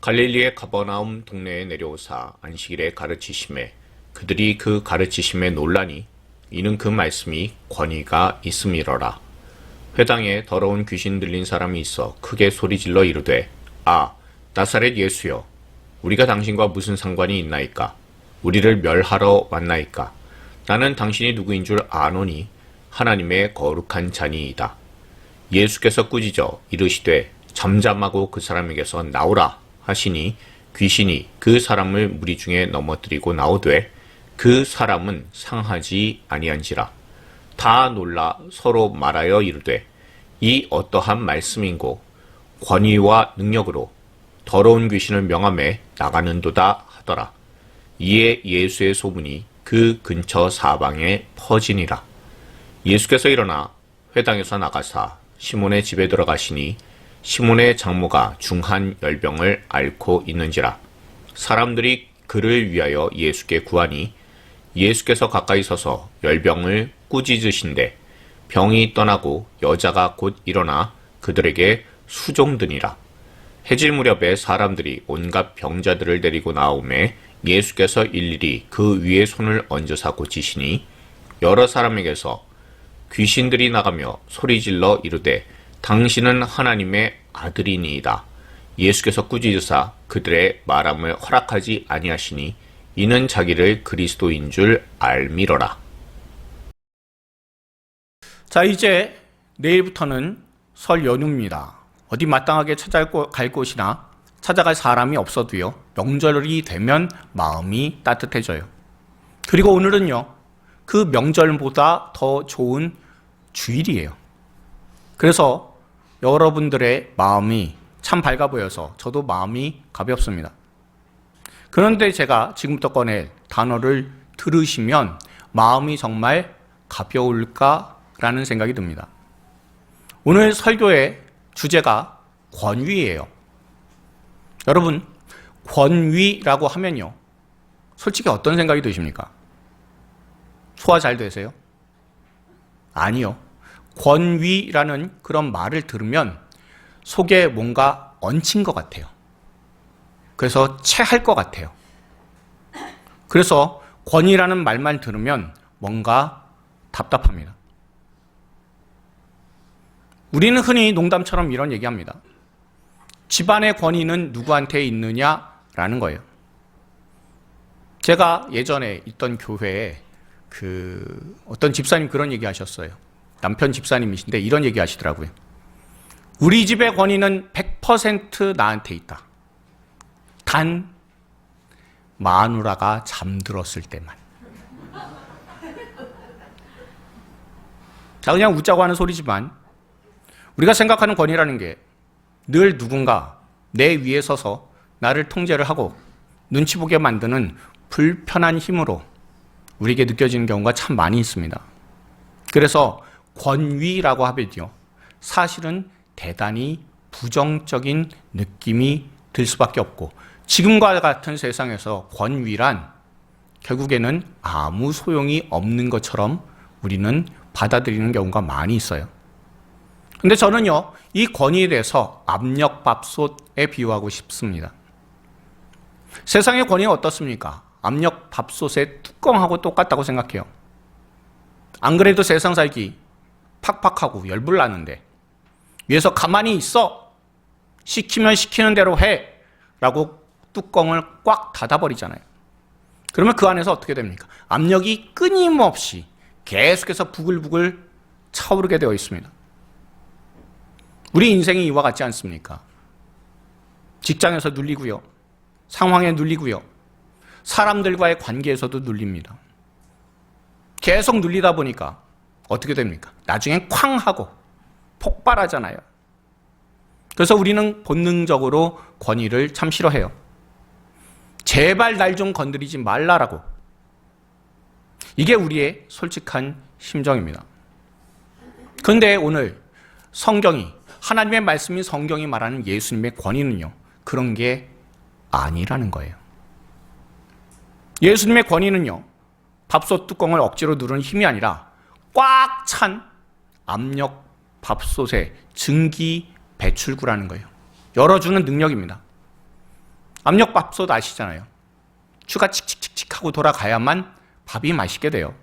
갈릴리의 가버나움 동네에 내려오사 안식일에 가르치심에 그들이 그 가르치심에 놀라니 이는 그 말씀이 권위가 있음이러라. 회당에 더러운 귀신 들린 사람이 있어 크게 소리질러 이르되 아 나사렛 예수여 우리가 당신과 무슨 상관이 있나이까. 우리를 멸하러 왔나이까. 나는 당신이 누구인 줄 아노니 하나님의 거룩한 자니이다. 예수께서 꾸짖어 이르시되 잠잠하고 그 사람에게서 나오라 하시니 귀신이 그 사람을 무리 중에 넘어뜨리고 나오되 그 사람은 상하지 아니한지라. 다 놀라 서로 말하여 이르되 이 어떠한 말씀인고 권위와 능력으로 더러운 귀신을 명함에 나가는도다 하더라. 이에 예수의 소문이 그 근처 사방에 퍼지니라. 예수께서 일어나 회당에서 나가사 시몬의 집에 들어가시니 시몬의 장모가 중한 열병을 앓고 있는지라. 사람들이 그를 위하여 예수께 구하니 예수께서 가까이 서서 열병을 꾸짖으신데 병이 떠나고 여자가 곧 일어나 그들에게 수종드니라. 해질 무렵에 사람들이 온갖 병자들을 데리고 나오매 예수께서 일일이 그 위에 손을 얹으사 고치시니 여러 사람에게서 귀신들이 나가며 소리질러 이르되 당신은 하나님의 아들이니이다. 예수께서 꾸짖으사 그들의 말함을 허락하지 아니하시니 이는 자기를 그리스도인 줄 알미러라. 자, 이제 내일부터는 설 연휴입니다. 어디 마땅하게 찾아갈 곳이나 찾아갈 사람이 없어도요, 명절이 되면 마음이 따뜻해져요. 그리고 오늘은요, 그 명절보다 더 좋은 주일이에요. 그래서 여러분들의 마음이 참 밝아 보여서 저도 마음이 가볍습니다. 그런데 제가 지금부터 꺼낼 단어를 들으시면 마음이 정말 가벼울까라는 생각이 듭니다. 오늘 설교의 주제가 권위예요. 여러분, 권위라고 하면요, 솔직히 어떤 생각이 드십니까? 소화 잘 되세요? 아니요. 권위라는 그런 말을 들으면 속에 뭔가 얹힌 것 같아요. 그래서 체할 것 같아요. 그래서 권위라는 말만 들으면 뭔가 답답합니다. 우리는 흔히 농담처럼 이런 얘기합니다. 집안의 권위는 누구한테 있느냐라는 거예요. 제가 예전에 있던 교회에 어떤 집사님 그런 얘기 하셨어요. 남편 집사님이신데 이런 얘기 하시더라고요. 우리 집의 권위는 100% 나한테 있다. 단 마누라가 잠들었을 때만. 자, 그냥 웃자고 하는 소리지만 우리가 생각하는 권위라는 게 늘 누군가 내 위에 서서 나를 통제를 하고 눈치 보게 만드는 불편한 힘으로 우리에게 느껴지는 경우가 참 많이 있습니다. 그래서 권위라고 하면요, 사실은 대단히 부정적인 느낌이 들 수밖에 없고 지금과 같은 세상에서 권위란 결국에는 아무 소용이 없는 것처럼 우리는 받아들이는 경우가 많이 있어요. 근데 저는요, 이 권위에 대해서 압력밥솥에 비유하고 싶습니다. 세상의 권위가 어떻습니까? 압력밥솥의 뚜껑하고 똑같다고 생각해요. 안 그래도 세상 살기 팍팍하고 열불 나는데 위에서 가만히 있어! 시키면 시키는 대로 해! 라고 뚜껑을 꽉 닫아버리잖아요. 그러면 그 안에서 어떻게 됩니까? 압력이 끊임없이 계속해서 부글부글 차오르게 되어 있습니다. 우리 인생이 이와 같지 않습니까? 직장에서 눌리고요. 상황에 눌리고요. 사람들과의 관계에서도 눌립니다. 계속 눌리다 보니까 어떻게 됩니까? 나중엔 쾅 하고 폭발하잖아요. 그래서 우리는 본능적으로 권위를 참 싫어해요. 제발 날 좀 건드리지 말라라고. 이게 우리의 솔직한 심정입니다. 그런데 오늘 성경이, 하나님의 말씀인 성경이 말하는 예수님의 권위는요, 그런 게 아니라는 거예요. 예수님의 권위는요, 밥솥 뚜껑을 억지로 누르는 힘이 아니라 꽉 찬 압력 밥솥의 증기 배출구라는 거예요. 열어주는 능력입니다. 압력밥솥 아시잖아요. 추가 칙칙칙칙 하고 돌아가야만 밥이 맛있게 돼요.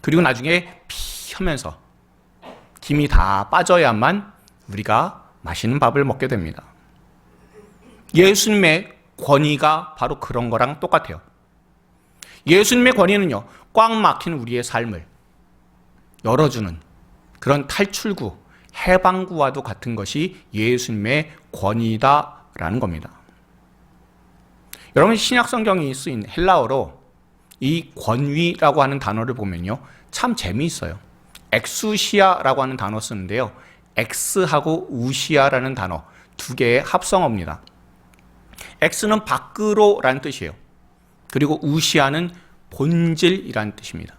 그리고 나중에 피 하면서 김이 다 빠져야만 우리가 맛있는 밥을 먹게 됩니다. 예수님의 권위가 바로 그런 거랑 똑같아요. 예수님의 권위는요, 꽉 막힌 우리의 삶을 열어주는 그런 탈출구, 해방구와도 같은 것이 예수님의 권위다라는 겁니다. 여러분, 신약 성경이 쓰인 헬라어로 이 권위라고 하는 단어를 보면요, 참 재미있어요. 엑수시아라고 하는 단어 쓰는데요, 엑스하고 우시아라는 단어 두 개의 합성어입니다. 엑스는 밖으로라는 뜻이에요. 그리고 우시아는 본질이라는 뜻입니다.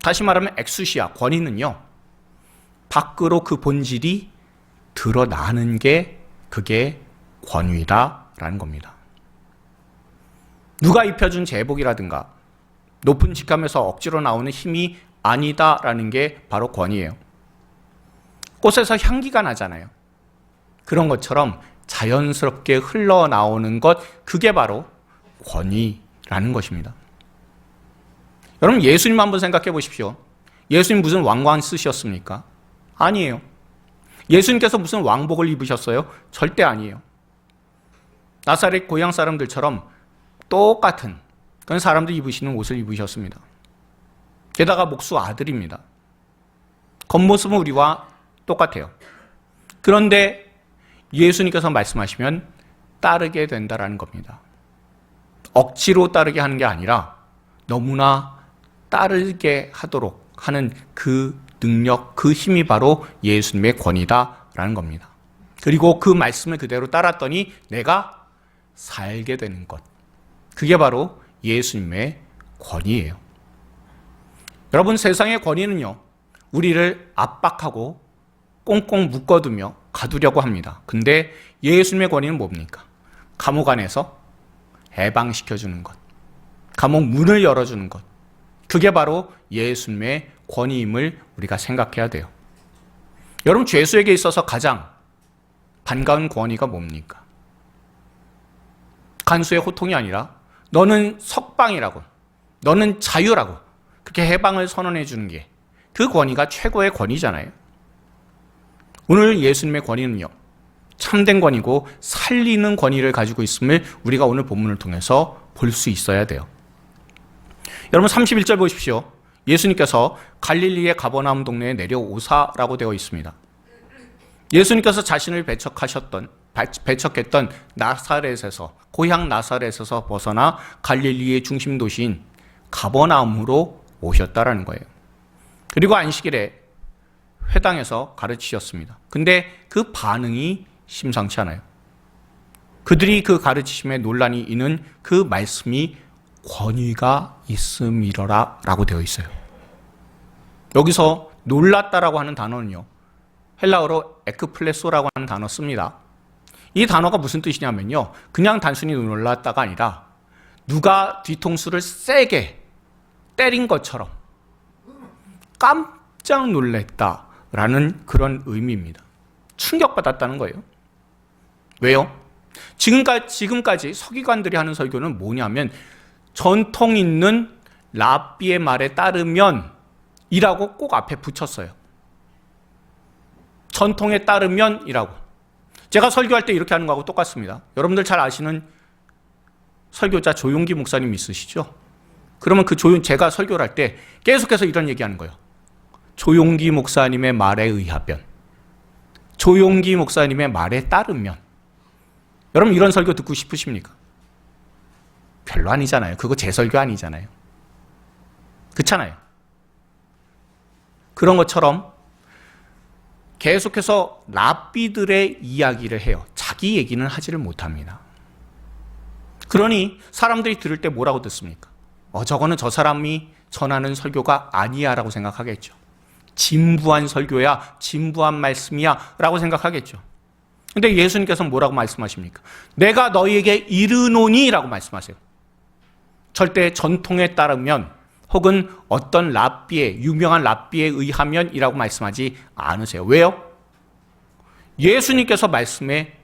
다시 말하면 엑수시아, 권위는요, 밖으로 그 본질이 드러나는 게 그게 권위다라는 겁니다. 누가 입혀준 제복이라든가 높은 직함에서 억지로 나오는 힘이 아니다라는 게 바로 권위예요. 꽃에서 향기가 나잖아요. 그런 것처럼 자연스럽게 흘러나오는 것, 그게 바로 권위라는 것입니다. 여러분, 예수님 한번 생각해 보십시오. 예수님 무슨 왕관 쓰셨습니까? 아니에요. 예수님께서 무슨 왕복을 입으셨어요? 절대 아니에요. 나사렛 고향 사람들처럼 똑같은 그런 사람들이 입으시는 옷을 입으셨습니다. 게다가 목수 아들입니다. 겉모습은 우리와 똑같아요. 그런데 예수님께서 말씀하시면 따르게 된다라는 겁니다. 억지로 따르게 하는 게 아니라 너무나 따르게 하도록 하는 그 능력, 그 힘이 바로 예수님의 권위다라는 겁니다. 그리고 그 말씀을 그대로 따랐더니 내가 살게 되는 것, 그게 바로 예수님의 권위예요. 여러분, 세상의 권위는요, 우리를 압박하고 꽁꽁 묶어두며 가두려고 합니다. 근데 예수님의 권위는 뭡니까? 감옥 안에서 해방시켜주는 것, 감옥 문을 열어주는 것, 그게 바로 예수님의 권위임을 우리가 생각해야 돼요. 여러분, 죄수에게 있어서 가장 반가운 권위가 뭡니까? 간수의 호통이 아니라 너는 석방이라고, 너는 자유라고 그렇게 해방을 선언해 주는 게 그 권위가 최고의 권위잖아요. 오늘 예수님의 권위는요, 참된 권위고 살리는 권위를 가지고 있음을 우리가 오늘 본문을 통해서 볼 수 있어야 돼요. 여러분, 31절 보십시오. 예수님께서 갈릴리의 가버나움 동네에 내려오사라고 되어 있습니다. 예수님께서 자신을 배척했던 나사렛에서, 고향 나사렛에서 벗어나 갈릴리의 중심 도시인 가버나움으로 오셨다라는 거예요. 그리고 안식일에 회당에서 가르치셨습니다. 근데 그 반응이 심상치 않아요. 그들이 그 가르치심에 논란이 있는 그 말씀이 권위가 있음이러라 라고 되어 있어요. 여기서 놀랐다라고 하는 단어는요, 헬라어로 에크플레소라고 하는 단어 씁니다. 이 단어가 무슨 뜻이냐면요, 그냥 단순히 놀랐다가 아니라 누가 뒤통수를 세게 때린 것처럼 깜짝 놀랐다라는 그런 의미입니다. 충격받았다는 거예요. 왜요? 지금까지 서기관들이 하는 설교는 뭐냐면 전통 있는 랍비의 말에 따르면 이라고 꼭 앞에 붙였어요. 전통에 따르면 이라고. 제가 설교할 때 이렇게 하는 거하고 똑같습니다. 여러분들 잘 아시는 설교자 조용기 목사님 있으시죠? 그러면 제가 설교를 할 때 계속해서 이런 얘기하는 거예요. 조용기 목사님의 말에 의하면, 조용기 목사님의 말에 따르면. 여러분, 이런 설교 듣고 싶으십니까? 별로 아니잖아요. 그거 제 설교 아니잖아요. 그렇잖아요. 그런 것처럼 계속해서 랍비들의 이야기를 해요. 자기 얘기는 하지를 못합니다. 그러니 사람들이 들을 때 뭐라고 듣습니까? 저거는 저 사람이 전하는 설교가 아니야 라고 생각하겠죠. 진부한 설교야, 진부한 말씀이야 라고 생각하겠죠. 근데 예수님께서는 뭐라고 말씀하십니까? 내가 너희에게 이르노니 라고 말씀하세요. 절대 전통에 따르면 혹은 어떤 유명한 랍비에 의하면 이라고 말씀하지 않으세요. 왜요? 예수님께서 말씀에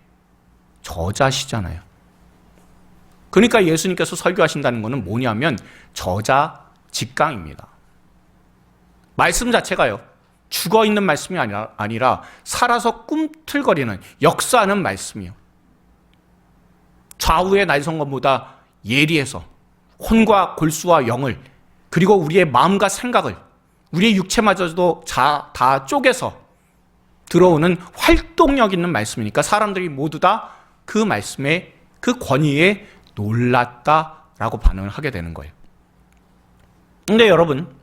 저자시잖아요. 그러니까 예수님께서 설교하신다는 것은 뭐냐면 저자 직강입니다. 말씀 자체가요, 죽어 있는 말씀이 아니라 살아서 꿈틀거리는, 역사하는 말씀이요. 좌우의 날성검보다 예리해서 혼과 골수와 영을, 그리고 우리의 마음과 생각을, 우리의 육체마저도 다 쪼개서 들어오는 활동력 있는 말씀이니까 사람들이 모두 다 그 말씀의 그 권위에 놀랐다라고 반응을 하게 되는 거예요. 근데 여러분,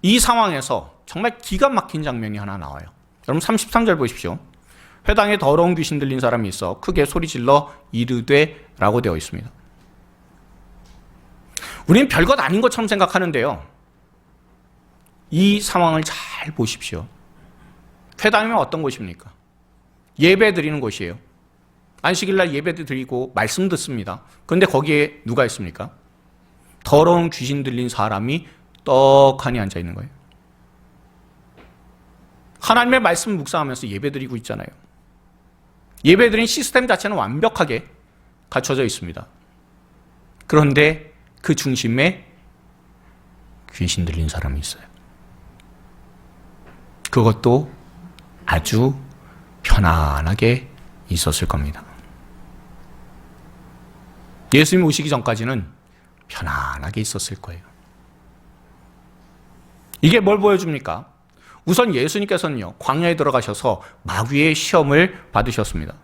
이 상황에서 정말 기가 막힌 장면이 하나 나와요. 여러분 33절 보십시오. 회당에 더러운 귀신 들린 사람이 있어 크게 소리질러 이르되 라고 되어 있습니다. 우리는 별것 아닌 것처럼 생각하는데요, 이 상황을 잘 보십시오. 회당이면 어떤 곳입니까? 예배 드리는 곳이에요. 안식일날 예배 드리고 말씀 듣습니다. 그런데 거기에 누가 있습니까? 더러운 귀신 들린 사람이 떡하니 앉아 있는 거예요. 하나님의 말씀 묵상하면서 예배 드리고 있잖아요. 예배 드린 시스템 자체는 완벽하게 갖춰져 있습니다. 그런데 그 중심에 귀신 들린 사람이 있어요. 그것도 아주 편안하게 있었을 겁니다. 예수님 오시기 전까지는 편안하게 있었을 거예요. 이게 뭘 보여줍니까? 우선 예수님께서는요, 광야에 들어가셔서 마귀의 시험을 받으셨습니다.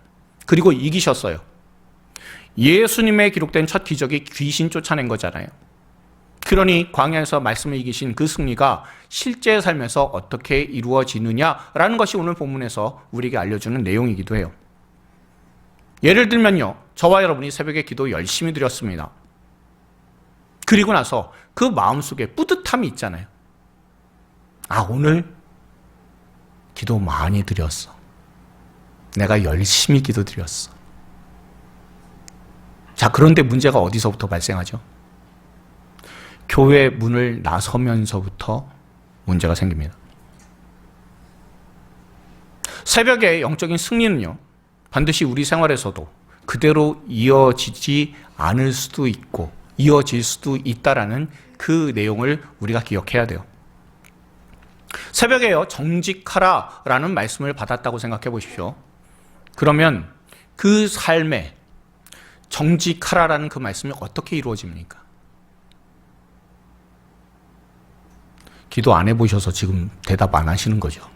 그리고 이기셨어요. 예수님의 기록된 첫 기적이 귀신 쫓아낸 거잖아요. 그러니 광야에서 말씀을 이기신 그 승리가 실제 삶에서 어떻게 이루어지느냐라는 것이 오늘 본문에서 우리에게 알려주는 내용이기도 해요. 예를 들면요, 저와 여러분이 새벽에 기도 열심히 드렸습니다. 그리고 나서 그 마음속에 뿌듯함이 있잖아요. 아, 오늘 기도 많이 드렸어. 내가 열심히 기도 드렸어. 자, 그런데 문제가 어디서부터 발생하죠? 교회 문을 나서면서부터 문제가 생깁니다. 새벽의 영적인 승리는요, 반드시 우리 생활에서도 그대로 이어지지 않을 수도 있고 이어질 수도 있다라는 그 내용을 우리가 기억해야 돼요. 새벽에요, 정직하라라는 말씀을 받았다고 생각해 보십시오. 그러면 그 삶에 정직하라라는 그 말씀이 어떻게 이루어집니까? 기도 안 해보셔서 지금 대답 안 하시는 거죠.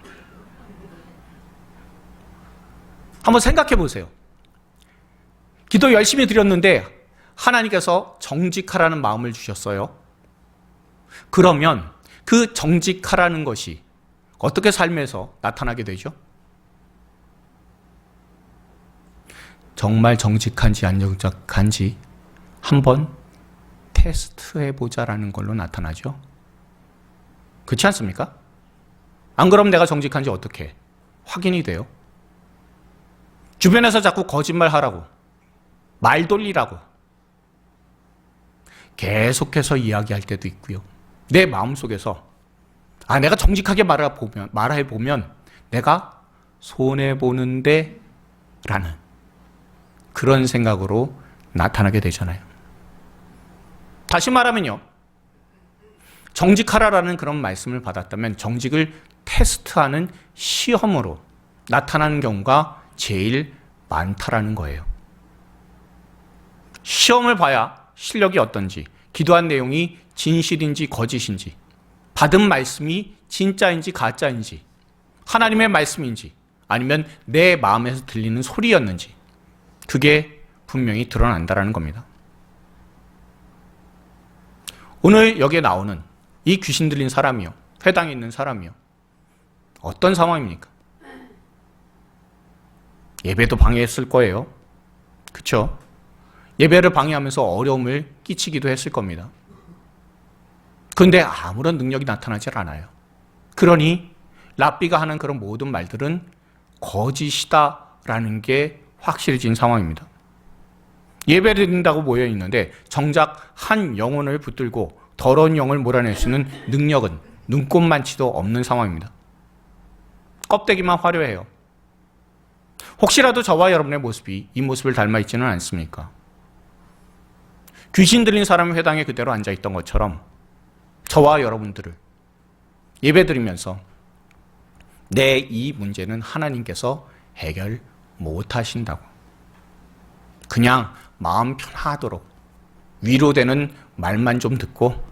한번 생각해 보세요. 기도 열심히 드렸는데 하나님께서 정직하라는 마음을 주셨어요. 그러면 그 정직하라는 것이 어떻게 삶에서 나타나게 되죠? 정말 정직한지 안 정직한지 한번 테스트해보자라는 걸로 나타나죠. 그렇지 않습니까? 안 그러면 내가 정직한지 어떻게 확인이 돼요? 주변에서 자꾸 거짓말하라고, 말 돌리라고 계속해서 이야기할 때도 있고요. 내 마음속에서 내가 정직하게 말해보면 내가 손해보는데 라는 그런 생각으로 나타나게 되잖아요. 다시 말하면요, 정직하라라는 그런 말씀을 받았다면 정직을 테스트하는 시험으로 나타나는 경우가 제일 많다라는 거예요. 시험을 봐야 실력이 어떤지, 기도한 내용이 진실인지 거짓인지, 받은 말씀이 진짜인지 가짜인지, 하나님의 말씀인지 아니면 내 마음에서 들리는 소리였는지, 그게 분명히 드러난다라는 겁니다. 오늘 여기에 나오는 이 귀신 들린 사람이요, 회당에 있는 사람이요, 어떤 상황입니까? 예배도 방해했을 거예요. 그렇죠? 예배를 방해하면서 어려움을 끼치기도 했을 겁니다. 그런데 아무런 능력이 나타나지 않아요. 그러니 랍비가 하는 그런 모든 말들은 거짓이다라는 게 확실해진 상황입니다. 예배를 드린다고 모여 있는데 정작 한 영혼을 붙들고 더러운 영을 몰아낼 수 있는 능력은 눈꼽만치도 없는 상황입니다. 껍데기만 화려해요. 혹시라도 저와 여러분의 모습이 이 모습을 닮아 있지는 않습니까? 귀신 들린 사람이 회당에 그대로 앉아있던 것처럼 저와 여러분들을 예배드리면서 내 이 문제는 하나님께서 해결 못하신다고, 그냥 마음 편하도록 위로되는 말만 좀 듣고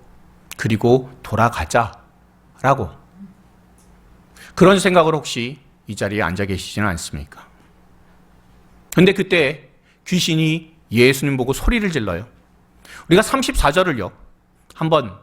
그리고 돌아가자라고, 그런 생각을 혹시 이 자리에 앉아 계시지는 않습니까? 근데 그때 귀신이 예수님 보고 소리를 질러요. 우리가 34절을요 한번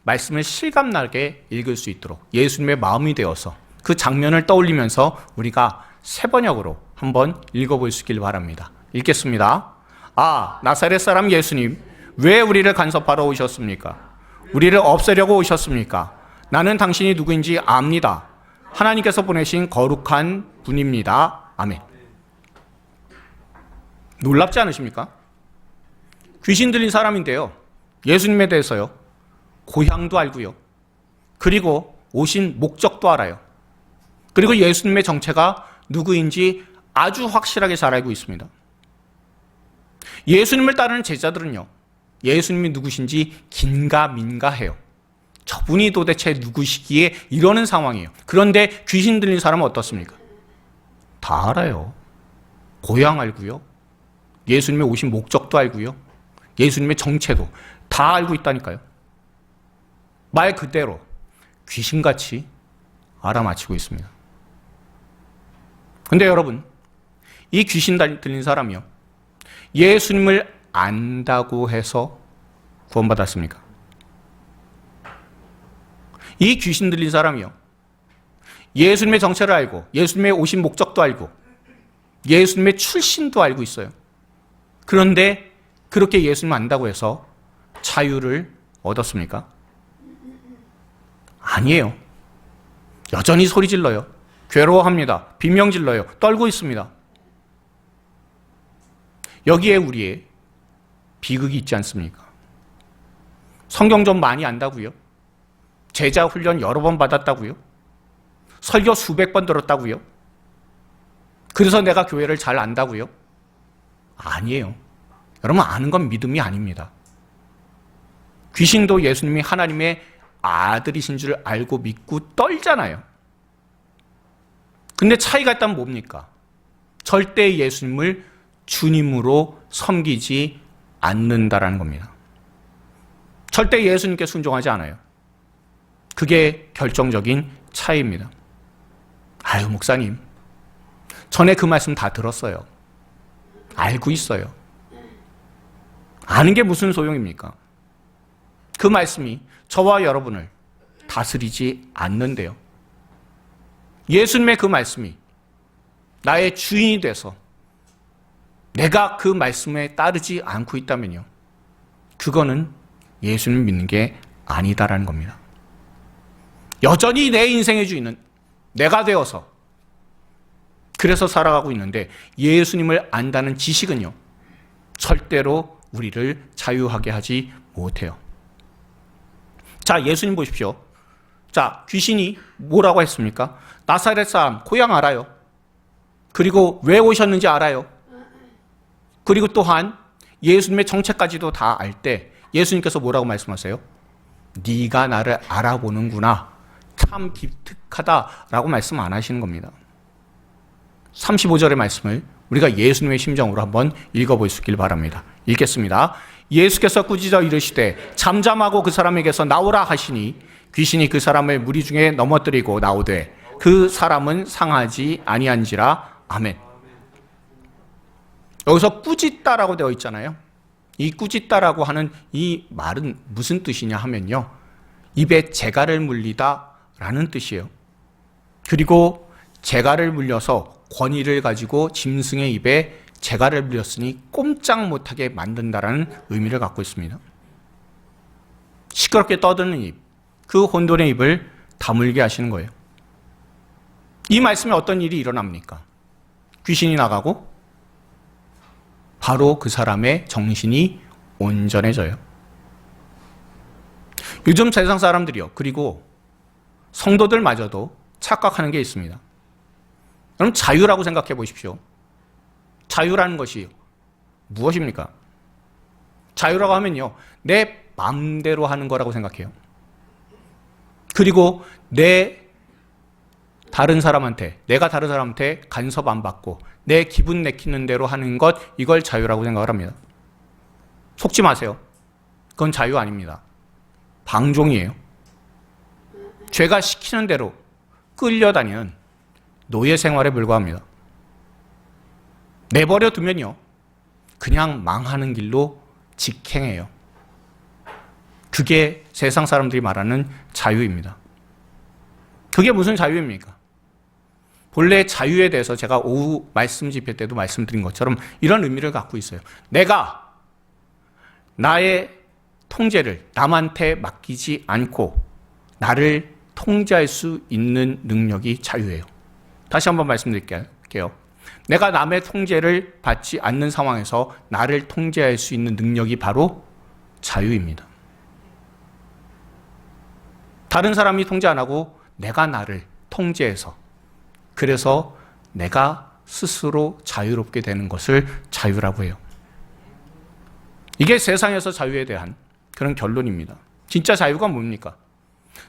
말씀을 실감나게 읽을 수 있도록 예수님의 마음이 되어서 그 장면을 떠올리면서 우리가 세 번역으로 한번 읽어볼 수 있길 바랍니다. 읽겠습니다. 아, 나사렛 사람 예수님, 왜 우리를 간섭하러 오셨습니까? 우리를 없애려고 오셨습니까? 나는 당신이 누구인지 압니다. 하나님께서 보내신 거룩한 분입니다. 아멘. 놀랍지 않으십니까? 귀신 들린 사람인데요, 예수님에 대해서요 고향도 알고요, 그리고 오신 목적도 알아요. 그리고 예수님의 정체가 누구인지 아주 확실하게 잘 알고 있습니다. 예수님을 따르는 제자들은요, 예수님이 누구신지 긴가민가해요. 저분이 도대체 누구시기에 이러는 상황이에요. 그런데 귀신 들린 사람은 어떻습니까? 다 알아요. 고향 알고요, 예수님의 오신 목적도 알고요, 예수님의 정체도 다 알고 있다니까요. 말 그대로 귀신같이 알아맞히고 있습니다. 근데 여러분, 이 귀신 들린 사람이요, 예수님을 안다고 해서 구원받았습니까? 이 귀신 들린 사람이요, 예수님의 정체를 알고 예수님의 오신 목적도 알고 예수님의 출신도 알고 있어요. 그런데 그렇게 예수님 안다고 해서 자유를 얻었습니까? 아니에요. 여전히 소리 질러요. 괴로워합니다. 비명 질러요. 떨고 있습니다. 여기에 우리의 비극이 있지 않습니까? 성경 좀 많이 안다고요? 제자 훈련 여러 번 받았다고요? 설교 수백 번 들었다고요? 그래서 내가 교회를 잘 안다고요? 아니에요. 여러분, 아는 건 믿음이 아닙니다. 귀신도 예수님이 하나님의 아들이신 줄 알고 믿고 떨잖아요. 근데 차이가 있다면 뭡니까? 절대 예수님을 주님으로 섬기지 않는다라는 겁니다. 절대 예수님께 순종하지 않아요. 그게 결정적인 차이입니다. 아유, 목사님, 전에 그 말씀 다 들었어요. 알고 있어요. 아는 게 무슨 소용입니까? 그 말씀이 저와 여러분을 다스리지 않는데요, 예수님의 그 말씀이 나의 주인이 돼서 내가 그 말씀에 따르지 않고 있다면요, 그거는 예수님 믿는 게 아니다라는 겁니다. 여전히 내 인생의 주인은 내가 되어서 그래서 살아가고 있는데, 예수님을 안다는 지식은요 절대로 우리를 자유하게 하지 못해요. 자, 예수님 보십시오. 자, 귀신이 뭐라고 했습니까? 나사렛 사람, 고향 알아요. 그리고 왜 오셨는지 알아요. 그리고 또한 예수님의 정체까지도 다 알 때 예수님께서 뭐라고 말씀하세요? 네가 나를 알아보는구나, 참 기특하다라고 말씀 안 하시는 겁니다. 35절의 말씀을 우리가 예수님의 심정으로 한번 읽어볼 수 있길 바랍니다. 읽겠습니다. 예수께서 꾸짖어 이르시되 잠잠하고 그 사람에게서 나오라 하시니 귀신이 그 사람을 무리 중에 넘어뜨리고 나오되 그 사람은 상하지 아니한지라. 아멘. 여기서 꾸짖다라고 되어 있잖아요. 이 꾸짖다라고 하는 이 말은 무슨 뜻이냐 하면요, 입에 재갈을 물리다라는 뜻이에요. 그리고 재갈을 물려서 권위를 가지고 짐승의 입에 재갈을 물렸으니 꼼짝 못하게 만든다라는 의미를 갖고 있습니다. 시끄럽게 떠드는 입, 그 혼돈의 입을 다물게 하시는 거예요. 이 말씀에 어떤 일이 일어납니까? 귀신이 나가고 바로 그 사람의 정신이 온전해져요. 요즘 세상 사람들이요, 그리고 성도들마저도 착각하는 게 있습니다. 여러분, 자유라고 생각해 보십시오. 자유라는 것이 무엇입니까? 자유라고 하면요, 내 마음대로 하는 거라고 생각해요. 그리고 내가 다른 사람한테 간섭 안 받고 내 기분 내키는 대로 하는 것, 이걸 자유라고 생각을 합니다. 속지 마세요. 그건 자유 아닙니다. 방종이에요. 죄가 시키는 대로 끌려다니는 노예 생활에 불과합니다. 내버려 두면요, 그냥 망하는 길로 직행해요. 그게 세상 사람들이 말하는 자유입니다. 그게 무슨 자유입니까? 본래 자유에 대해서 제가 오후 말씀 집회 때도 말씀드린 것처럼 이런 의미를 갖고 있어요. 내가 나의 통제를 남한테 맡기지 않고 나를 통제할 수 있는 능력이 자유예요. 다시 한번 말씀드릴게요. 내가 남의 통제를 받지 않는 상황에서 나를 통제할 수 있는 능력이 바로 자유입니다. 다른 사람이 통제 안 하고 내가 나를 통제해서, 그래서 내가 스스로 자유롭게 되는 것을 자유라고 해요. 이게 세상에서 자유에 대한 그런 결론입니다. 진짜 자유가 뭡니까?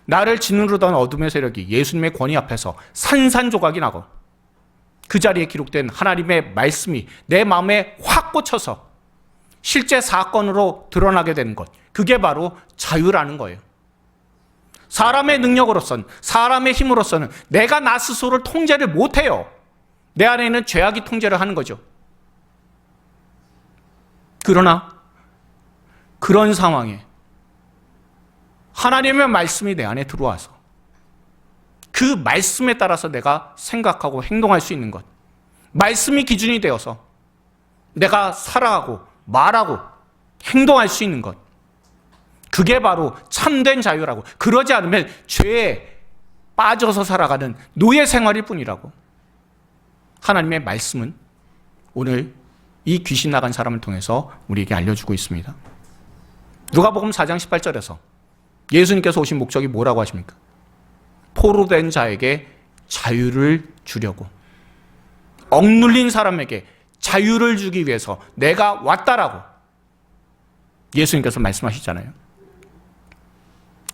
나를 짓누르던 어둠의 세력이 예수님의 권위 앞에서 산산조각이 나고 그 자리에 기록된 하나님의 말씀이 내 마음에 확 꽂혀서 실제 사건으로 드러나게 되는 것, 그게 바로 자유라는 거예요. 사람의 능력으로선, 사람의 힘으로서는 내가 나 스스로를 통제를 못해요. 내 안에 있는 죄악이 통제를 하는 거죠. 그러나 그런 상황에 하나님의 말씀이 내 안에 들어와서 그 말씀에 따라서 내가 생각하고 행동할 수 있는 것, 말씀이 기준이 되어서 내가 살아가고 말하고 행동할 수 있는 것, 그게 바로 참된 자유라고. 그러지 않으면 죄에 빠져서 살아가는 노예 생활일 뿐이라고. 하나님의 말씀은 오늘 이 귀신 나간 사람을 통해서 우리에게 알려주고 있습니다. 누가복음 4장 18절에서 예수님께서 오신 목적이 뭐라고 하십니까? 포로된 자에게 자유를 주려고, 억눌린 사람에게 자유를 주기 위해서 내가 왔다라고 예수님께서 말씀하시잖아요.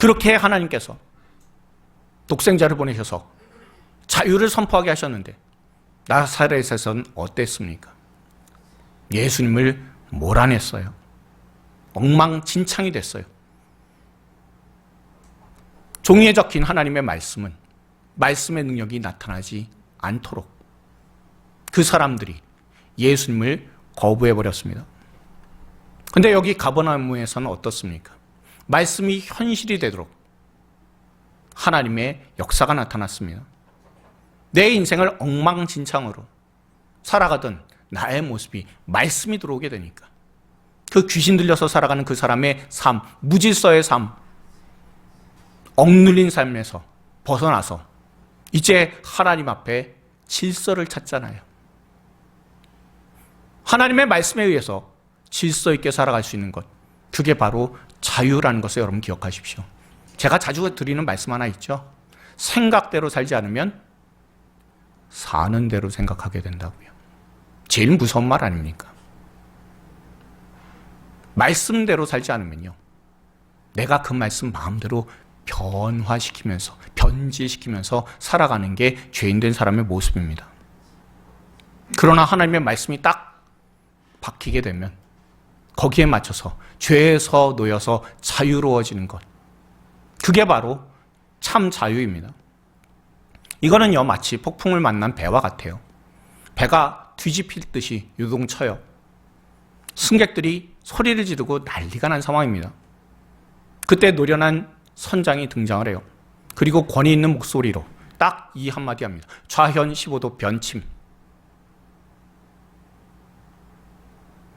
그렇게 하나님께서 독생자를 보내셔서 자유를 선포하게 하셨는데 나사렛에서는 어땠습니까? 예수님을 몰아냈어요. 엉망진창이 됐어요. 종이에 적힌 하나님의 말씀은, 말씀의 능력이 나타나지 않도록 그 사람들이 예수님을 거부해버렸습니다. 근데 여기 가버나움에서는 어떻습니까? 말씀이 현실이 되도록 하나님의 역사가 나타났습니다. 내 인생을 엉망진창으로 살아가던 나의 모습이 말씀이 들어오게 되니까 그 귀신 들려서 살아가는 그 사람의 삶, 무질서의 삶, 억눌린 삶에서 벗어나서 이제 하나님 앞에 질서를 찾잖아요. 하나님의 말씀에 의해서 질서 있게 살아갈 수 있는 것, 그게 바로 자유라는 것을 여러분 기억하십시오. 제가 자주 드리는 말씀 하나 있죠. 생각대로 살지 않으면 사는 대로 생각하게 된다고요. 제일 무서운 말 아닙니까? 말씀대로 살지 않으면요, 내가 그 말씀 마음대로 변화시키면서, 변질시키면서 살아가는 게 죄인된 사람의 모습입니다. 그러나 하나님의 말씀이 딱 박히게 되면 거기에 맞춰서 죄에서 놓여서 자유로워지는 것, 그게 바로 참 자유입니다. 이거는요, 마치 폭풍을 만난 배와 같아요. 배가 뒤집힐 듯이 요동쳐요. 승객들이 소리를 지르고 난리가 난 상황입니다. 그때 노련한 선장이 등장을 해요. 그리고 권위 있는 목소리로 딱 이 한마디 합니다. 좌현 15도 변침.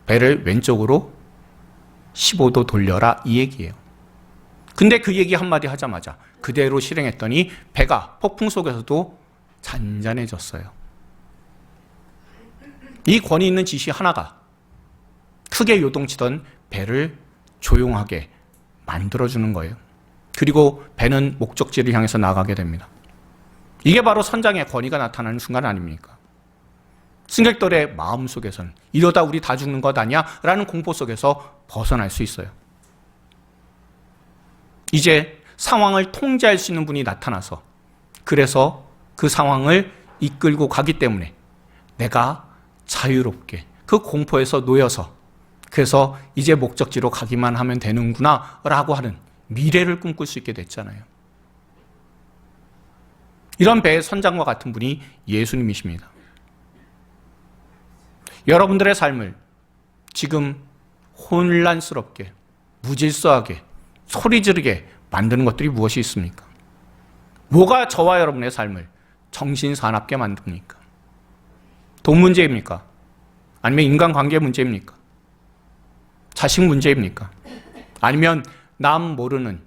배를 왼쪽으로 15도 돌려라, 이 얘기예요. 근데 그 얘기 한마디 하자마자 그대로 실행했더니 배가 폭풍 속에서도 잔잔해졌어요. 이 권위 있는 지시 하나가 크게 요동치던 배를 조용하게 만들어주는 거예요. 그리고 배는 목적지를 향해서 나가게 됩니다. 이게 바로 선장의 권위가 나타나는 순간 아닙니까? 승객들의 마음 속에서는 이러다 우리 다 죽는 것 아니야? 라는 공포 속에서 벗어날 수 있어요. 이제 상황을 통제할 수 있는 분이 나타나서 그래서 그 상황을 이끌고 가기 때문에 내가 자유롭게 그 공포에서 놓여서 그래서 이제 목적지로 가기만 하면 되는구나 라고 하는 미래를 꿈꿀 수 있게 됐잖아요. 이런 배의 선장과 같은 분이 예수님이십니다. 여러분들의 삶을 지금 혼란스럽게, 무질서하게, 소리 지르게 만드는 것들이 무엇이 있습니까? 뭐가 저와 여러분의 삶을 정신사납게 만듭니까? 돈 문제입니까? 아니면 인간관계 문제입니까? 자식 문제입니까? 아니면 남 모르는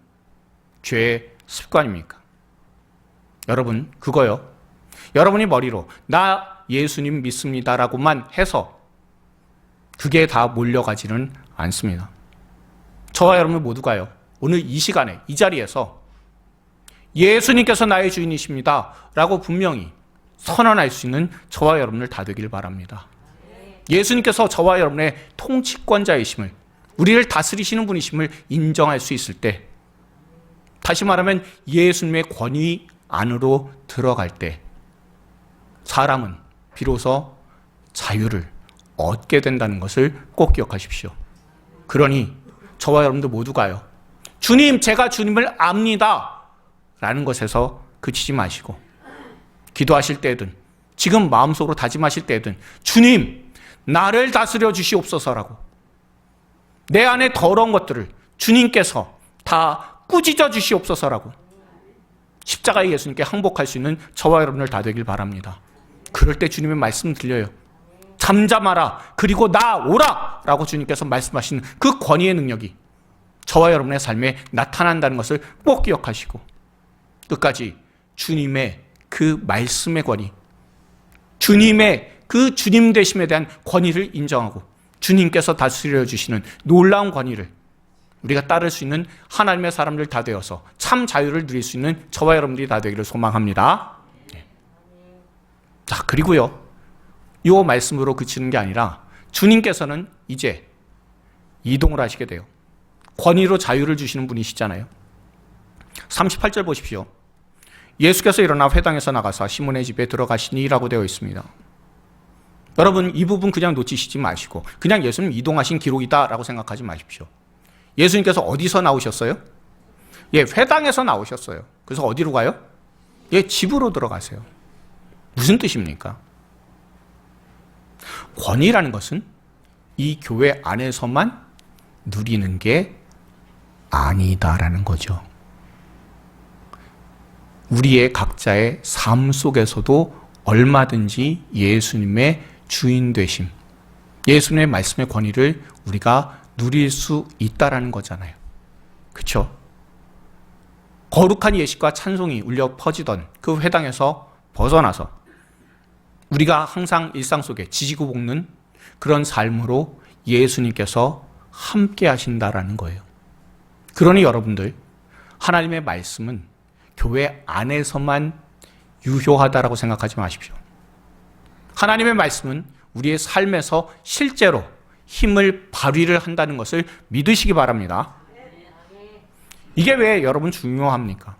죄의 습관입니까? 여러분, 그거요. 여러분이 머리로 나 예수님 믿습니다라고만 해서 그게 다 몰려가지는 않습니다. 저와 여러분 모두가요. 오늘 이 시간에 이 자리에서 예수님께서 나의 주인이십니다 라고 분명히 선언할 수 있는 저와 여러분들 다 되길 바랍니다. 예수님께서 저와 여러분의 통치권자이심을, 우리를 다스리시는 분이심을 인정할 수 있을 때, 다시 말하면 예수님의 권위 안으로 들어갈 때 사람은 비로소 자유를 얻게 된다는 것을 꼭 기억하십시오. 그러니 저와 여러분들 모두가요, 주님, 제가 주님을 압니다 라는 것에서 그치지 마시고, 기도하실 때든 지금 마음속으로 다짐하실 때든 주님, 나를 다스려 주시옵소서라고, 내 안에 더러운 것들을 주님께서 다 꾸짖어 주시옵소서라고 십자가의 예수님께 항복할 수 있는 저와 여러분들 다 되길 바랍니다. 그럴 때 주님의 말씀 들려요. 잠잠하라, 그리고 나오라 라고 주님께서 말씀하시는 그 권위의 능력이 저와 여러분의 삶에 나타난다는 것을 꼭 기억하시고, 끝까지 주님의 그 말씀의 권위, 주님의 그 주님 되심에 대한 권위를 인정하고 주님께서 다스려 주시는 놀라운 권위를 우리가 따를 수 있는 하나님의 사람들 다 되어서 참 자유를 누릴 수 있는 저와 여러분들이 다 되기를 소망합니다. 자, 그리고요, 이 말씀으로 그치는 게 아니라 주님께서는 이제 이동을 하시게 돼요. 권위로 자유를 주시는 분이시잖아요. 38절 보십시오. 예수께서 일어나 회당에서 나가서 시몬의 집에 들어가시니라고 되어 있습니다. 여러분, 이 부분 그냥 놓치시지 마시고 그냥 예수님 이동하신 기록이다라고 생각하지 마십시오. 예수님께서 어디서 나오셨어요? 예, 회당에서 나오셨어요. 그래서 어디로 가요? 예, 집으로 들어가세요. 무슨 뜻입니까? 권위라는 것은 이 교회 안에서만 누리는 게 아니다라는 거죠. 우리의 각자의 삶 속에서도 얼마든지 예수님의 주인 되심, 예수님의 말씀의 권위를 우리가 누릴 수 있다라는 거잖아요. 그렇죠? 거룩한 예식과 찬송이 울려 퍼지던 그 회당에서 벗어나서 우리가 항상 일상 속에 지지고 볶는 그런 삶으로 예수님께서 함께 하신다라는 거예요. 그러니 여러분들, 하나님의 말씀은 교회 안에서만 유효하다라고 생각하지 마십시오. 하나님의 말씀은 우리의 삶에서 실제로 힘을 발휘를 한다는 것을 믿으시기 바랍니다. 이게 왜 여러분 중요합니까?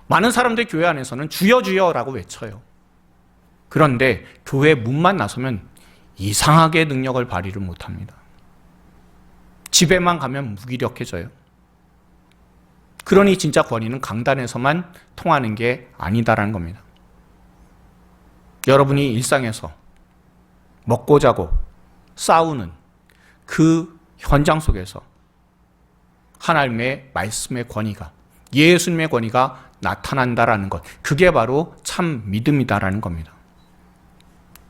많은 사람들 교회 안에서는 주여 주여라고 외쳐요. 그런데 교회 문만 나서면 이상하게 능력을 발휘를 못합니다. 집에만 가면 무기력해져요. 그러니 진짜 권위는 강단에서만 통하는 게 아니다라는 겁니다. 여러분이 일상에서 먹고 자고 싸우는 그 현장 속에서 하나님의 말씀의 권위가, 예수님의 권위가 나타난다라는 것, 그게 바로 참 믿음이다라는 겁니다.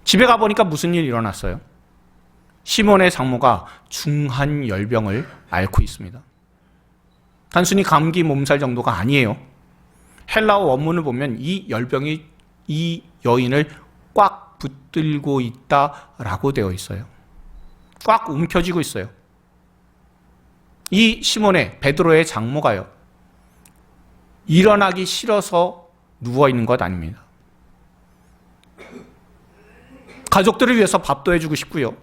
집에 가보니까 무슨 일이 일어났어요? 시몬의 장모가 중한 열병을 앓고 있습니다. 단순히 감기 몸살 정도가 아니에요. 헬라어 원문을 보면 이 열병이 이 여인을 꽉 붙들고 있다라고 되어 있어요. 꽉 움켜쥐고 있어요. 이 시몬의, 베드로의 장모가요, 일어나기 싫어서 누워있는 것 아닙니다. 가족들을 위해서 밥도 해주고 싶고요.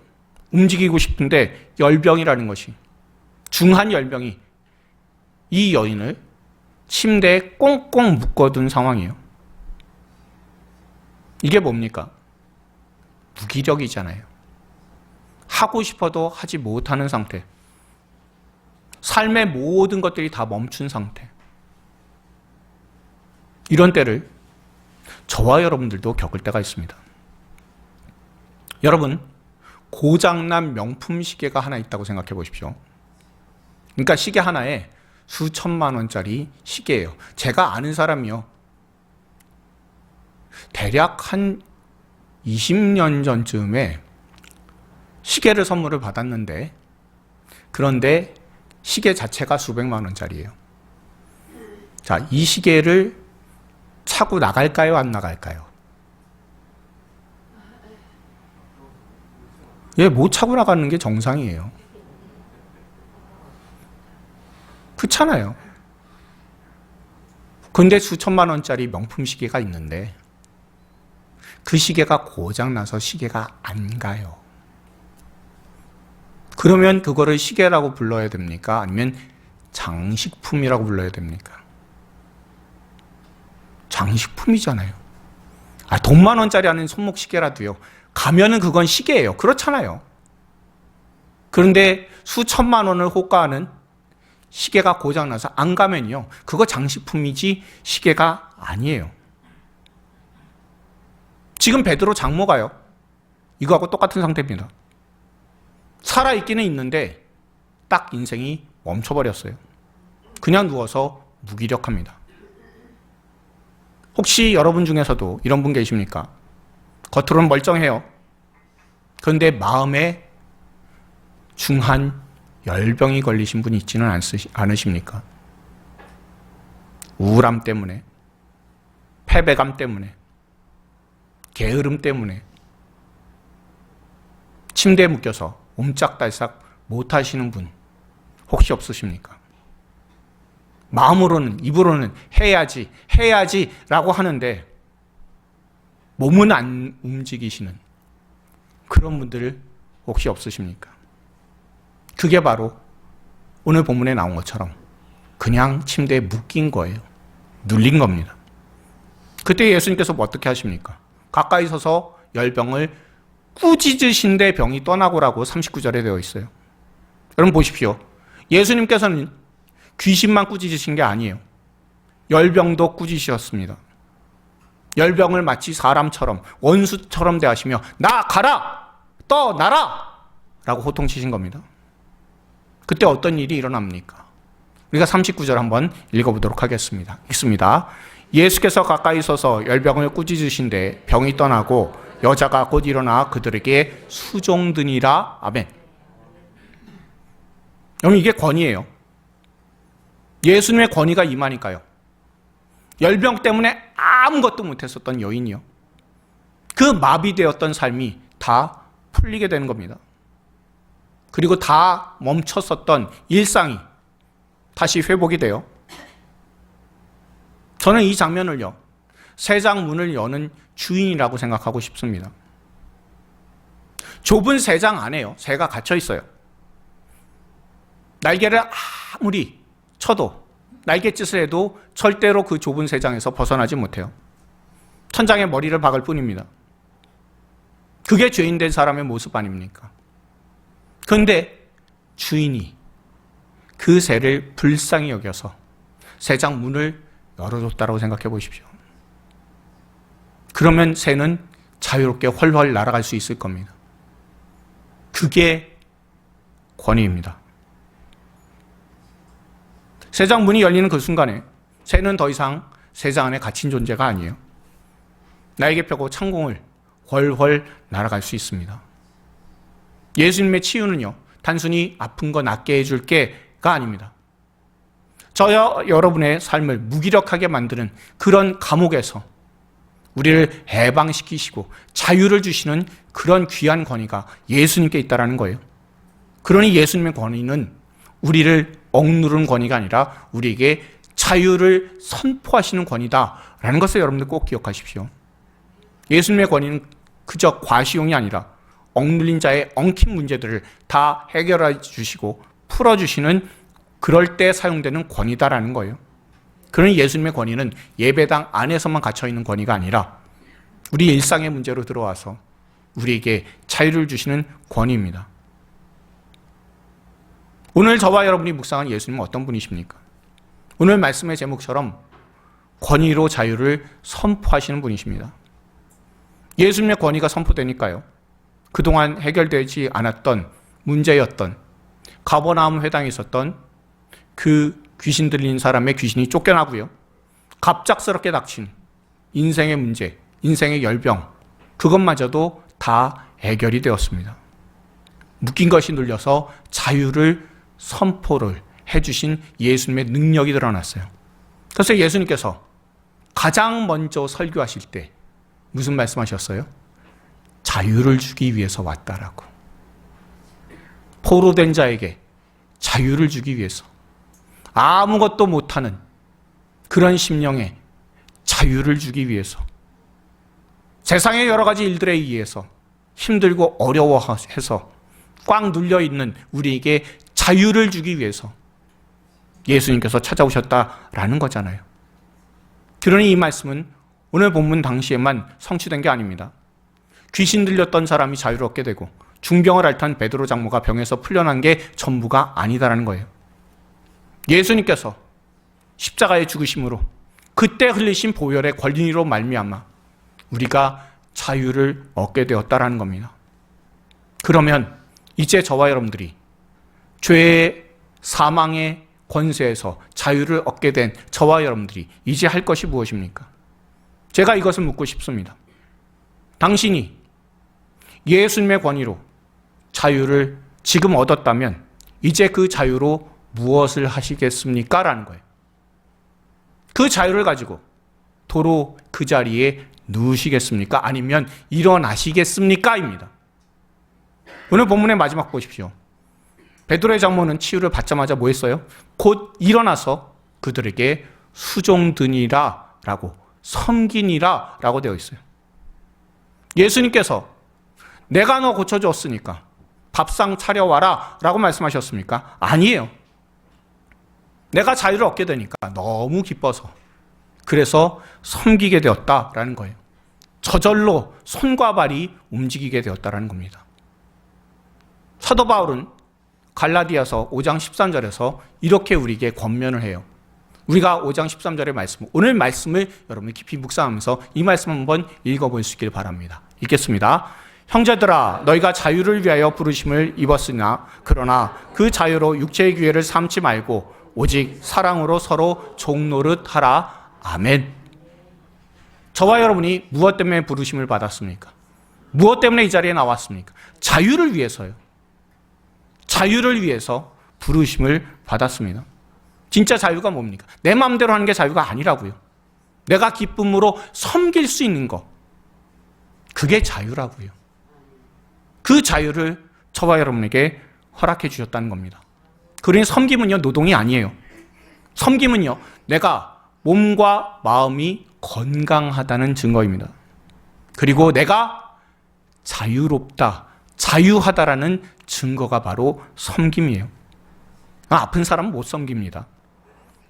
움직이고 싶은데 열병이라는 것이, 중한 열병이 이 여인을 침대에 꽁꽁 묶어둔 상황이에요. 이게 뭡니까? 무기력이잖아요. 하고 싶어도 하지 못하는 상태. 삶의 모든 것들이 다 멈춘 상태. 이런 때를 저와 여러분들도 겪을 때가 있습니다. 여러분, 고장난 명품 시계가 하나 있다고 생각해 보십시오. 그러니까 시계 하나에 수천만 원짜리 시계예요. 제가 아는 사람이요, 대략 한 20년 전쯤에 시계를 선물을 받았는데, 그런데 시계 자체가 수백만 원짜리예요. 자, 이 시계를 차고 나갈까요, 안 나갈까요? 예, 못 차고 나가는 게 정상이에요. 그렇잖아요. 근데 수천만 원짜리 명품 시계가 있는데 그 시계가 고장나서 시계가 안 가요. 그러면 그거를 시계라고 불러야 됩니까? 아니면 장식품이라고 불러야 됩니까? 장식품이잖아요. 돈 만 원짜리 하는 손목 시계라도요, 가면은 그건 시계예요. 그렇잖아요. 그런데 수천만 원을 호가하는 시계가 고장나서 안 가면요, 그거 장식품이지 시계가 아니에요. 지금 베드로 장모가요, 이거하고 똑같은 상태입니다. 살아있기는 있는데 딱 인생이 멈춰버렸어요. 그냥 누워서 무기력합니다. 혹시 여러분 중에서도 이런 분 계십니까? 겉으로는 멀쩡해요. 그런데 마음에 중한 열병이 걸리신 분이 있지는 않으십니까? 우울함 때문에, 패배감 때문에, 게으름 때문에 침대에 묶여서 옴짝달싹 못하시는 분 혹시 없으십니까? 마음으로는, 입으로는 해야지 라고 하는데 몸은 안 움직이시는 그런 분들 혹시 없으십니까? 그게 바로 오늘 본문에 나온 것처럼 그냥 침대에 묶인 거예요. 눌린 겁니다. 그때 예수님께서 어떻게 하십니까? 가까이 서서 열병을 꾸짖으신데 병이 떠나고라고 39절에 되어 있어요. 여러분 보십시오. 예수님께서는 귀신만 꾸짖으신 게 아니에요. 열병도 꾸짖으셨습니다. 열병을 마치 사람처럼, 원수처럼 대하시며 나 가라! 떠나라! 라고 호통치신 겁니다. 그때 어떤 일이 일어납니까? 우리가 39절 한번 읽어보도록 하겠습니다. 읽습니다. 예수께서 가까이 서서 열병을 꾸짖으신데 병이 떠나고 여자가 곧 일어나 그들에게 수종드니라. 아멘. 여러분, 이게 권위예요. 예수님의 권위가 임하니까요. 열병 때문에 아무것도 못했었던 여인이요, 그 마비되었던 삶이 다 풀리게 되는 겁니다. 그리고 다 멈췄었던 일상이 다시 회복이 돼요. 저는 이 장면을요, 세장 문을 여는 주인이라고 생각하고 싶습니다. 좁은 세장 안에요, 새가 갇혀 있어요. 날개를 아무리 쳐도, 날갯짓을 해도 절대로 그 좁은 세장에서 벗어나지 못해요. 천장에 머리를 박을 뿐입니다. 그게 죄인된 사람의 모습 아닙니까? 그런데 주인이 그 새를 불쌍히 여겨서 세장 문을 열어줬다고 생각해 보십시오. 그러면 새는 자유롭게 훨훨 날아갈 수 있을 겁니다. 그게 권위입니다. 세장 문이 열리는 그 순간에 새는 더 이상 세장 안에 갇힌 존재가 아니에요. 날개 펴고 창공을 훨훨 날아갈 수 있습니다. 예수님의 치유는요, 단순히 아픈 거 낫게 해줄 게가 아닙니다. 저와 여러분의 삶을 무기력하게 만드는 그런 감옥에서 우리를 해방시키시고 자유를 주시는 그런 귀한 권위가 예수님께 있다는 거예요. 그러니 예수님의 권위는 우리를 억누르는 권위가 아니라 우리에게 자유를 선포하시는 권위다라는 것을 여러분들 꼭 기억하십시오. 예수님의 권위는 그저 과시용이 아니라 억눌린 자의 엉킨 문제들을 다 해결해 주시고 풀어주시는 그럴 때 사용되는 권위다라는 거예요. 그러니 예수님의 권위는 예배당 안에서만 갇혀있는 권위가 아니라 우리 일상의 문제로 들어와서 우리에게 자유를 주시는 권위입니다. 오늘 저와 여러분이 묵상한 예수님은 어떤 분이십니까? 오늘 말씀의 제목처럼 권위로 자유를 선포하시는 분이십니다. 예수님의 권위가 선포되니까요, 그동안 해결되지 않았던 문제였던 가버나움 회당에 있었던 그 귀신 들린 사람의 귀신이 쫓겨나고요, 갑작스럽게 닥친 인생의 문제, 인생의 열병, 그것마저도 다 해결이 되었습니다. 묶인 것이 눌려서 자유를 선포를 해주신 예수님의 능력이 드러났어요. 그래서 예수님께서 가장 먼저 설교하실 때 무슨 말씀하셨어요? 자유를 주기 위해서 왔다라고. 포로된 자에게 자유를 주기 위해서, 아무것도 못하는 그런 심령에 자유를 주기 위해서, 세상의 여러 가지 일들에 의해서 힘들고 어려워해서 꽉 눌려있는 우리에게 자유를 주기 위해서 예수님께서 찾아오셨다라는 거잖아요. 그러니 이 말씀은 오늘 본문 당시에만 성취된 게 아닙니다. 귀신 들렸던 사람이 자유를 얻게 되고 중병을 앓던 베드로 장모가 병에서 풀려난 게 전부가 아니다라는 거예요. 예수님께서 십자가의 죽으심으로 그때 흘리신 보혈의 권리로 말미암아 우리가 자유를 얻게 되었다라는 겁니다. 그러면 이제 저와 여러분들이 죄의 사망의 권세에서 자유를 얻게 된 저와 여러분들이 이제 할 것이 무엇입니까? 제가 이것을 묻고 싶습니다. 당신이 예수님의 권위로 자유를 지금 얻었다면 이제 그 자유로 무엇을 하시겠습니까? 라는 거예요. 그 자유를 가지고 도로 그 자리에 누우시겠습니까? 아니면 일어나시겠습니까? 입니다. 오늘 본문의 마지막 보십시오. 베드로의 장모는 치유를 받자마자 뭐 했어요? 곧 일어나서 그들에게 수종드니라 라고, 섬기니라 라고 되어 있어요. 예수님께서 내가 너 고쳐줬으니까 밥상 차려와라 라고 말씀하셨습니까? 아니에요. 내가 자유를 얻게 되니까 너무 기뻐서 그래서 섬기게 되었다라는 거예요. 저절로 손과 발이 움직이게 되었다라는 겁니다. 사도 바울은 갈라디아서 5장 13절에서 이렇게 우리에게 권면을 해요. 우리가 5장 13절의 말씀, 오늘 말씀을 여러분이 깊이 묵상하면서 이 말씀 한번 읽어볼 수 있길 바랍니다. 읽겠습니다. 형제들아, 너희가 자유를 위하여 부르심을 입었으나 그러나 그 자유로 육체의 기회를 삼지 말고 오직 사랑으로 서로 종노릇 하라. 아멘. 저와 여러분이 무엇 때문에 부르심을 받았습니까? 무엇 때문에 이 자리에 나왔습니까? 자유를 위해서요. 자유를 위해서 부르심을 받았습니다. 진짜 자유가 뭡니까? 내 마음대로 하는 게 자유가 아니라고요. 내가 기쁨으로 섬길 수 있는 것, 그게 자유라고요. 그 자유를 저와 여러분에게 허락해 주셨다는 겁니다. 그러니 섬김은요, 노동이 아니에요. 섬김은요, 내가 몸과 마음이 건강하다는 증거입니다. 그리고 내가 자유롭다, 자유하다라는 증거가 바로 섬김이에요. 아픈 사람은 못 섬깁니다.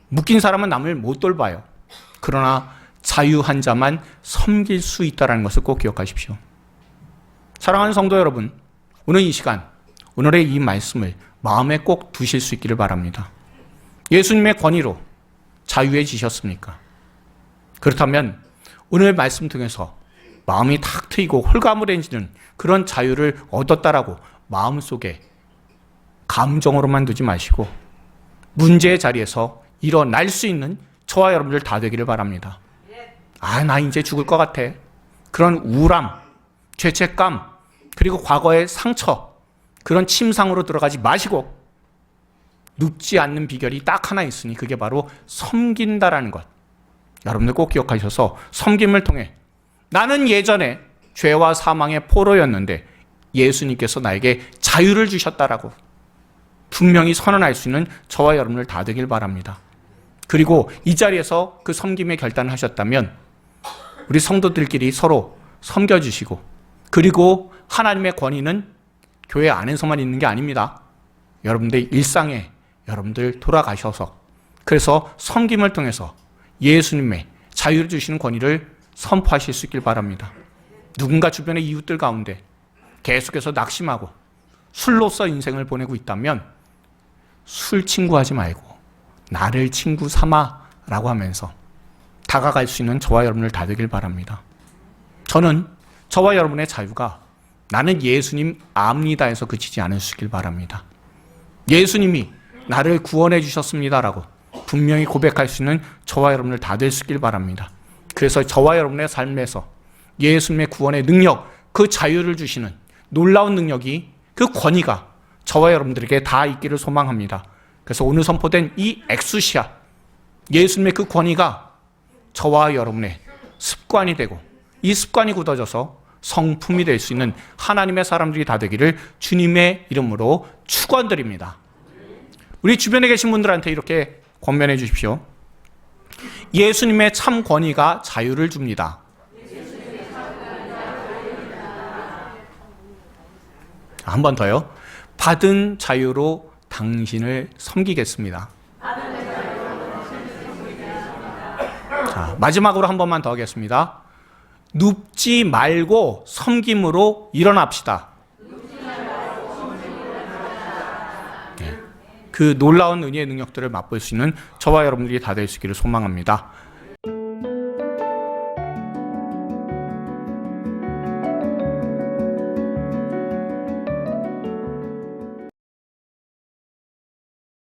묶인 사람은 남을 못 돌봐요. 그러나 자유한 자만 섬길 수 있다는 것을 꼭 기억하십시오. 사랑하는 성도 여러분, 오늘 이 시간, 오늘의 이 말씀을 마음에 꼭 두실 수 있기를 바랍니다. 예수님의 권위로 자유해지셨습니까? 그렇다면 오늘 말씀 통해서 마음이 탁 트이고 홀가분해지는 그런 자유를 얻었다라고 마음속에 감정으로만 두지 마시고 문제의 자리에서 일어날 수 있는 저와 여러분들 다 되기를 바랍니다. 나 이제 죽을 것 같아. 그런 우울함, 죄책감, 그리고 과거의 상처, 그런 침상으로 들어가지 마시고 눕지 않는 비결이 딱 하나 있으니 그게 바로 섬긴다라는 것. 여러분들 꼭 기억하셔서 섬김을 통해 나는 예전에 죄와 사망의 포로였는데 예수님께서 나에게 자유를 주셨다라고 분명히 선언할 수 있는 저와 여러분들 다 되길 바랍니다. 그리고 이 자리에서 그 섬김의 결단을 하셨다면 우리 성도들끼리 서로 섬겨주시고 그리고 하나님의 권위는 교회 안에서만 있는 게 아닙니다. 여러분들 일상에 여러분들 돌아가셔서 그래서 섬김을 통해서 예수님의 자유를 주시는 권위를 선포하실 수 있길 바랍니다. 누군가 주변의 이웃들 가운데 계속해서 낙심하고 술로서 인생을 보내고 있다면 술 친구하지 말고 나를 친구 삼아라고 하면서 다가갈 수 있는 저와 여러분들 다 되길 바랍니다. 저는 저와 여러분의 자유가 나는 예수님 압니다에서 그치지 않으시길 바랍니다. 예수님이 나를 구원해 주셨습니다라고 분명히 고백할 수 있는 저와 여러분들 다 될 수 있길 바랍니다. 그래서 저와 여러분의 삶에서 예수님의 구원의 능력, 그 자유를 주시는 놀라운 능력이, 그 권위가 저와 여러분들에게 다 있기를 소망합니다. 그래서 오늘 선포된 이 엑수시아, 예수님의 그 권위가 저와 여러분의 습관이 되고 이 습관이 굳어져서 성품이 될 수 있는 하나님의 사람들이 다 되기를 주님의 이름으로 축원드립니다. 우리 주변에 계신 분들한테 이렇게 권면해 주십시오. 예수님의 참 권위가 자유를 줍니다. 한 번 더요. 받은 자유로 당신을 섬기겠습니다. 자, 마지막으로 한 번만 더 하겠습니다. 눕지 말고 섬김으로 일어납시다. 네. 그 놀라운 은혜의 능력들을 맛볼 수 있는 저와 여러분들이 다 될 수 있기를 소망합니다.